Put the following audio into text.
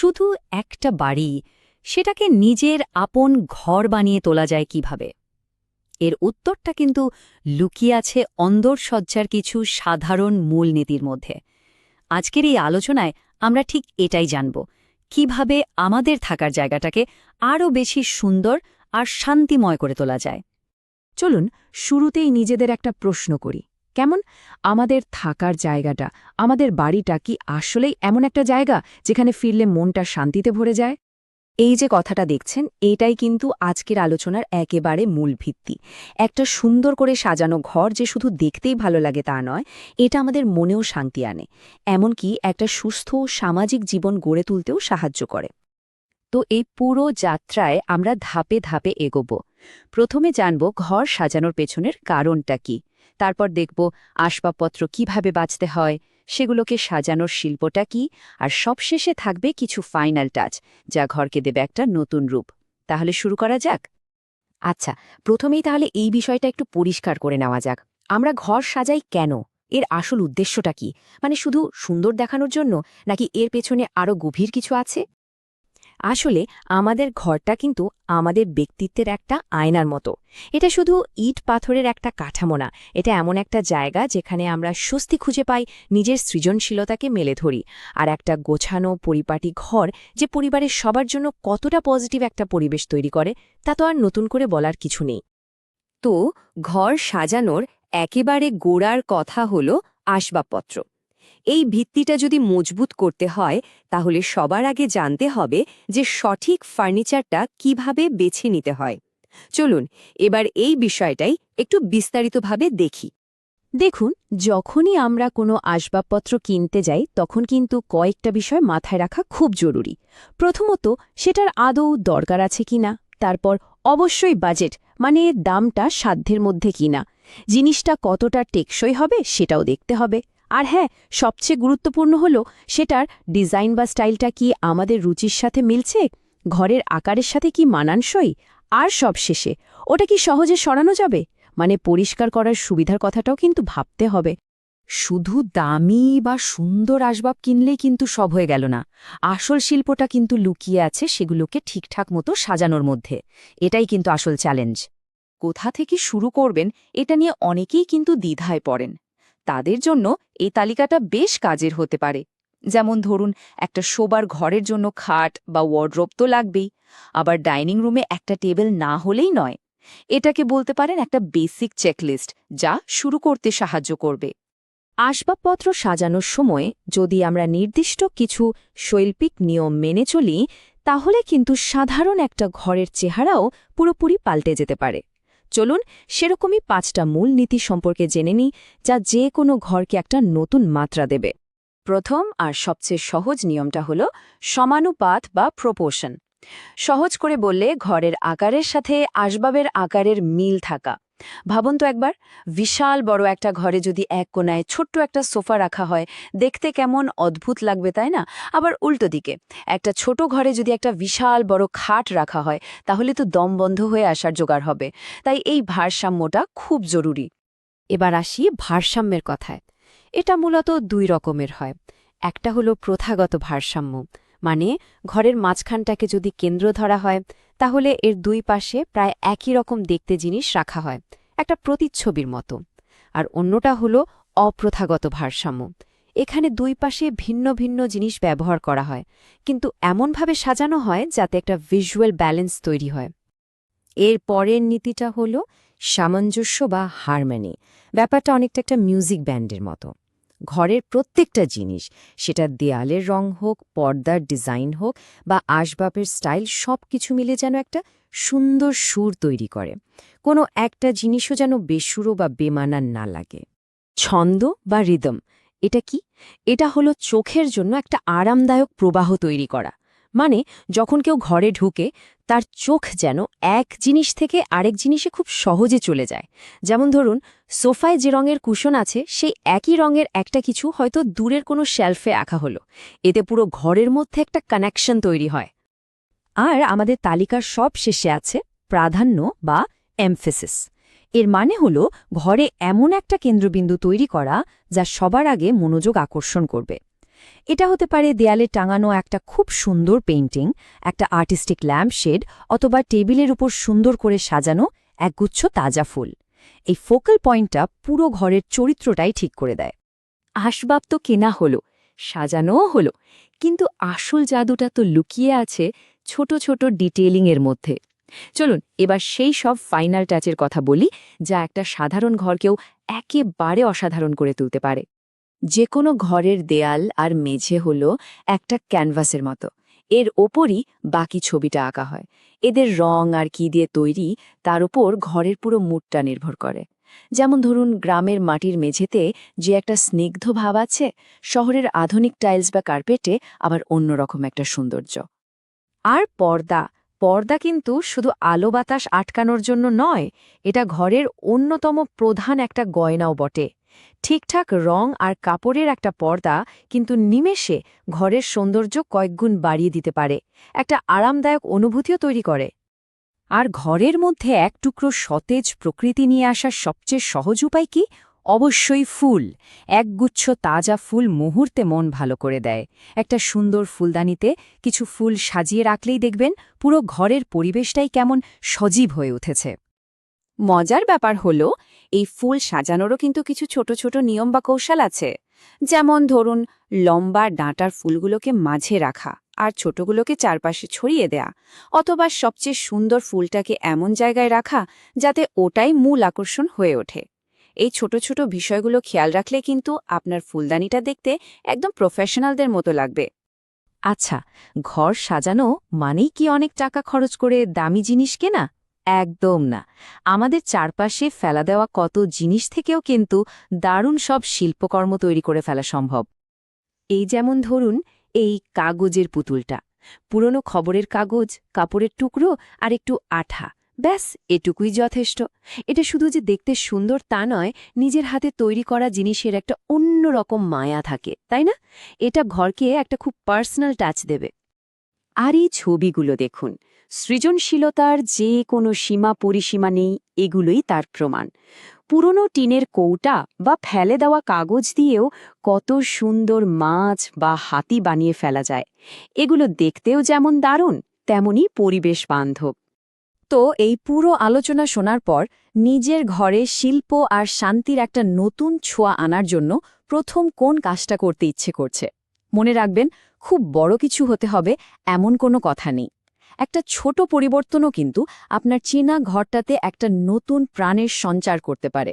শুধু একটা বাড়ি সেটাকে নিজের আপন ঘর বানিয়ে তোলা যায় কিভাবে? এর উত্তরটা কিন্তু লুকিয়ে আছে অন্দরসজ্জার কিছু সাধারণ মূলনীতির মধ্যে। আজকের এই আলোচনায় আমরা ঠিক এটাই জানব, কিভাবে আমাদের থাকার জায়গাটাকে আরও বেশি সুন্দর আর শান্তিময় করে তোলা যায়। চলুন শুরুতেই নিজেদের একটা প্রশ্ন করি, কেমন আমাদের থাকার জায়গাটা, আমাদের বাড়িটা কি আসলেই এমন একটা জায়গা যেখানে ফিরলে মনটা শান্তিতে ভরে যায়? এই যে কথাটা দেখছেন, এটাই কিন্তু আজকের আলোচনার একেবারে মূল ভিত্তি। একটা সুন্দর করে সাজানো ঘর যে শুধু দেখতেই ভালো লাগে তা নয়, এটা আমাদের মনেও শান্তি আনে, এমনকি একটা সুস্থ সামাজিক জীবন গড়ে তুলতেও সাহায্য করে। তো এই পুরো যাত্রায় আমরা ধাপে ধাপে এগোব। প্রথমে জানব ঘর সাজানোর পেছনের কারণটা কি, তারপর দেখব আসবাবপত্র কিভাবে বাঁচতে হয়, সেগুলোকে সাজানোর শিল্পটা কি, আর সবশেষে থাকবে কিছু ফাইনাল টাচ যা ঘরকে দেবে একটা নতুন রূপ। তাহলে শুরু করা যাক। আচ্ছা, প্রথমেই তাহলে এই বিষয়টা একটু পরিষ্কার করে নেওয়া যাক। আমরা ঘর সাজাই কেন? এর আসল উদ্দেশ্যটা কি? মানে শুধু সুন্দর দেখানোর জন্য, নাকি এর পেছনে আরও গভীর কিছু আছে? আসলে আমাদের ঘরটা কিন্তু আমাদের ব্যক্তিত্বের একটা আয়নার মতো। এটা শুধু ইট পাথরের একটা কাঠামো না, এটা এমন একটা জায়গা যেখানে আমরা স্বস্তি খুঁজে পাই, নিজের সৃজনশীলতাকে মেলে ধরি। আর একটা গোছানো পরিপাটি ঘর যে পরিবারের সবার জন্য কতটা পজিটিভ একটা পরিবেশ তৈরি করে, তা তো আর নতুন করে বলার কিছু নেই। তো ঘর সাজানোর একেবারে গোড়ার কথা হল আসবাবপত্র। এই ভিত্তিটা যদি মজবুত করতে হয়, তাহলে সবার আগে জানতে হবে যে সঠিক ফার্নিচারটা কিভাবে বেছে নিতে হয়। চলুন এবার এই বিষয়টাই একটু বিস্তারিতভাবে দেখি। দেখুন, যখনই আমরা কোনো আসবাবপত্র কিনতে যাই তখন কিন্তু কয়েকটা বিষয় মাথায় রাখা খুব জরুরি। প্রথমত, সেটার আদৌ দরকার আছে কিনা। তারপর অবশ্যই বাজেট, মানে দামটা সাধ্যের মধ্যে কিনা। জিনিসটা কতটা টেকসই হবে সেটাও দেখতে হবে। আর হ্যাঁ, সবচেয়ে গুরুত্বপূর্ণ হলো সেটার ডিজাইন বা স্টাইলটা কি আমাদের রুচির সাথে মিলছে, ঘরের আকারের সাথে কি মানানসই। আর সবশেষে, ওটা কি সহজে সরানো যাবে, মানে পরিষ্কার করার সুবিধার কথাটাও কিন্তু ভাবতে হবে। শুধু দামি বা সুন্দর আসবাব কিনলেই কিন্তু সব হয়ে গেল না। আসল শিল্পটা কিন্তু লুকিয়ে আছে সেগুলোকে ঠিকঠাক মতো সাজানোর মধ্যে। এটাই কিন্তু আসল চ্যালেঞ্জ। কোথা থেকে শুরু করবেন এটা নিয়ে অনেকেই কিন্তু দ্বিধায় পড়েন। তাদের জন্য এই তালিকাটা বেশ কাজের হতে পারে। যেমন ধরুন, একটা শোবার ঘরের জন্য খাট বা ওয়ার্ড্রোব তো লাগবেই, আবার ডাইনিং রুমে একটা টেবিল না হলেই নয়। এটাকে বলতে পারেন একটা বেসিক চেকলিস্ট, যা শুরু করতে সাহায্য করবে। আসবাবপত্র সাজানোর সময় যদি আমরা নির্দিষ্ট কিছু শৈল্পিক নিয়ম মেনে চলি, তাহলে কিন্তু সাধারণ একটা ঘরের চেহারাও পুরোপুরি পাল্টে যেতে পারে। চলুন সেরকমই 5টা মূল নীতি সম্পর্কে জেনে নিই, যা যে কোনো ঘরকে একটা নতুন মাত্রা দেবে। প্রথম আর সবচেয়ে সহজ নিয়মটা হল সমানুপাত বা প্রপোর্শন। সহজ করে বললে ঘরের আকারের সাথে আসবাবের আকারের মিল থাকা। ভাবুন তো একবার, বিশাল বড় একটা ঘরে যদি এক কোণায় ছোট্ট একটা সোফা রাখা হয়, দেখতে কেমন অদ্ভুত লাগবে, তাই না? আবার উল্টো দিকে একটা ছোট ঘরে যদি একটা বিশাল বড় খাট রাখা হয়, তাহলে তো দম বন্ধ হয়ে আসার জোগাড় হবে। তাই এই ভারসাম্যটা খুব জরুরি। এবার আসি ভারসাম্যের কথায়। এটা মূলত 2 রকমের হয়। একটা হলো প্রথাগত ভারসাম্য, মানে ঘরের মাঝখানটাকে যদি কেন্দ্র ধরা হয়, তাহলে এর 2 পাশে প্রায় একই রকম দেখতে জিনিস রাখা হয়, একটা প্রতিচ্ছবির মতো। আর অন্যটা হলো অপ্রথাগত ভারসাম্য। এখানে 2 পাশে ভিন্ন ভিন্ন জিনিস ব্যবহার করা হয়, কিন্তু এমনভাবে সাজানো হয় যাতে একটা ভিজুয়াল ব্যালেন্স তৈরি হয়। এর পরের নীতিটা হল সামঞ্জস্য বা হারমোনি। ব্যাপারটা অনেকটা একটা মিউজিক ব্যান্ডের মতো। ঘরের প্রত্যেকটা জিনিস, সেটা দেয়ালের রং হোক, পর্দার ডিজাইন হোক বা আসবাবের স্টাইল, সব কিছু মিলে যেন একটা সুন্দর সুর তৈরি করে। কোনো একটা জিনিসও যেন বেসুরো বা বেমানান না লাগে। ছন্দ বা রিদম, এটা কি? এটা হলো চোখের জন্য একটা আরামদায়ক প্রবাহ তৈরি করা। মানে যখন কেউ ঘরে ঢুকে, তার চোখ যেন এক জিনিস থেকে আরেক জিনিসে খুব সহজে চলে যায়। যেমন ধরুন, সোফায় যে রঙের কুশন আছে, সেই একই রঙের একটা কিছু হয়তো দূরের কোনো শেলফে আঁকা হলো। এতে পুরো ঘরের মধ্যে একটা কানেকশন তৈরি হয়। আর আমাদের তালিকার সব শেষে আছে প্রাধান্য বা এমফেসিস। এর মানে হলো ঘরে এমন একটা কেন্দ্রবিন্দু তৈরি করা যা সবার আগে মনোযোগ আকর্ষণ করবে। এটা হতে পারে দেয়ালে টাঙানো একটা খুব সুন্দর পেইন্টিং, একটা আর্টিস্টিক ল্যাম্পশেড, অথবা টেবিলের উপর সুন্দর করে সাজানো একগুচ্ছ তাজা ফুল। এই ফোকাল পয়েন্টটা পুরো ঘরের চরিত্রটাই ঠিক করে দেয়। আসবাব তো কেনা হলো, সাজানোও হলো, কিন্তু আসল জাদুটা তো লুকিয়ে আছে ছোট ছোট ডিটেইলিংয়ের মধ্যে। চলুন এবার সেই সব ফাইনাল টাচের কথা বলি, যা একটা সাধারণ ঘরকেও একেবারে অসাধারণ করে তুলতে পারে। যে কোনো ঘরের দেয়াল আর মেঝে হলো একটা ক্যানভাসের মতো, এর ওপরই বাকি ছবিটা আঁকা হয়। এদের রং আর কি দিয়ে তৈরি তার উপর ঘরের পুরো মুডটা নির্ভর করে। যেমন ধরুন, গ্রামের মাটির মেঝেতে যে একটা স্নিগ্ধ ভাব আছে, শহরের আধুনিক টাইলস বা কার্পেটে আবার অন্যরকম একটা সৌন্দর্য। আর পর্দা পর্দা কিন্তু শুধু আলো বাতাস আটকানোর জন্য নয়, এটা ঘরের অন্যতম প্রধান একটা গয়নাও বটে। ঠিকঠাক রং আর কাপড়ের একটা পর্দা কিন্তু নিমেষে ঘরের সৌন্দর্য কয়েকগুণ বাড়িয়ে দিতে পারে, একটা আরামদায়ক অনুভূতিও তৈরি করে। আর ঘরের মধ্যে এক টুকরো সতেজ প্রকৃতি নিয়ে আসার সবচেয়ে সহজ উপায় কি? অবশ্যই ফুল। একগুচ্ছ তাজা ফুল মুহূর্তে মন ভালো করে দেয়। একটা সুন্দর ফুলদানিতে কিছু ফুল সাজিয়ে রাখলেই দেখবেন পুরো ঘরের পরিবেশটাই কেমন সজীব হয়ে উঠেছে। মজার ব্যাপার হলো, এই ফুল সাজানোরও কিন্তু কিছু ছোট ছোট নিয়ম বা কৌশল আছে। যেমন ধরুন, লম্বা ডাঁটার ফুলগুলোকে মাঝে রাখা আর ছোটগুলোকে চারপাশে ছড়িয়ে দেয়া, অথবা সবচেয়ে সুন্দর ফুলটাকে এমন জায়গায় রাখা যাতে ওটাই মূল আকর্ষণ হয়ে ওঠে। এই ছোট ছোট বিষয়গুলো খেয়াল রাখলে কিন্তু আপনার ফুলদানিটা দেখতে একদম প্রফেশনালদের মতো লাগবে। আচ্ছা, ঘর সাজানো মানেই কি অনেক টাকা খরচ করে দামি জিনিস কেনা? একদম না। আমাদের চারপাশে ফেলা দেওয়া কত জিনিস থেকেও কিন্তু দারুণ সব শিল্পকর্ম তৈরি করে ফেলা সম্ভব। এই যেমন ধরুন, এই কাগজের পুতুলটা। পুরনো খবরের কাগজ, কাপড়ের টুকরো আর একটু আঠা, ব্যাস এটুকুই যথেষ্ট। এটা শুধু যে দেখতে সুন্দর তা নয়, নিজের হাতে তৈরি করা জিনিসের একটা অন্যরকম মায়া থাকে, তাই না? এটা ঘরকে একটা খুব পার্সোনাল টাচ দেবে। আর এই ছবিগুলো দেখুন, সৃজনশীলতার যে কোনো সীমা পরিসীমা নেই, এগুলোই তার প্রমাণ। পুরনো টিনের কৌটা বা ফেলে দেওয়া কাগজ দিয়েও কত সুন্দর মাছ বা হাতি বানিয়ে ফেলা যায়। এগুলো দেখতেও যেমন দারুণ, তেমনি পরিবেশ বান্ধব। তো এই পুরো আলোচনা শোনার পর নিজের ঘরে শিল্প আর শান্তির একটা নতুন ছোঁয়া আনার জন্য প্রথম কোন কাজটা করতে ইচ্ছে করছে? মনে রাখবেন, খুব বড় কিছু হতে হবে এমন কোনো কথা নেই। একটা ছোট পরিবর্তনও কিন্তু আপনার চেনা ঘরটাতে একটা নতুন প্রাণের সঞ্চার করতে পারে।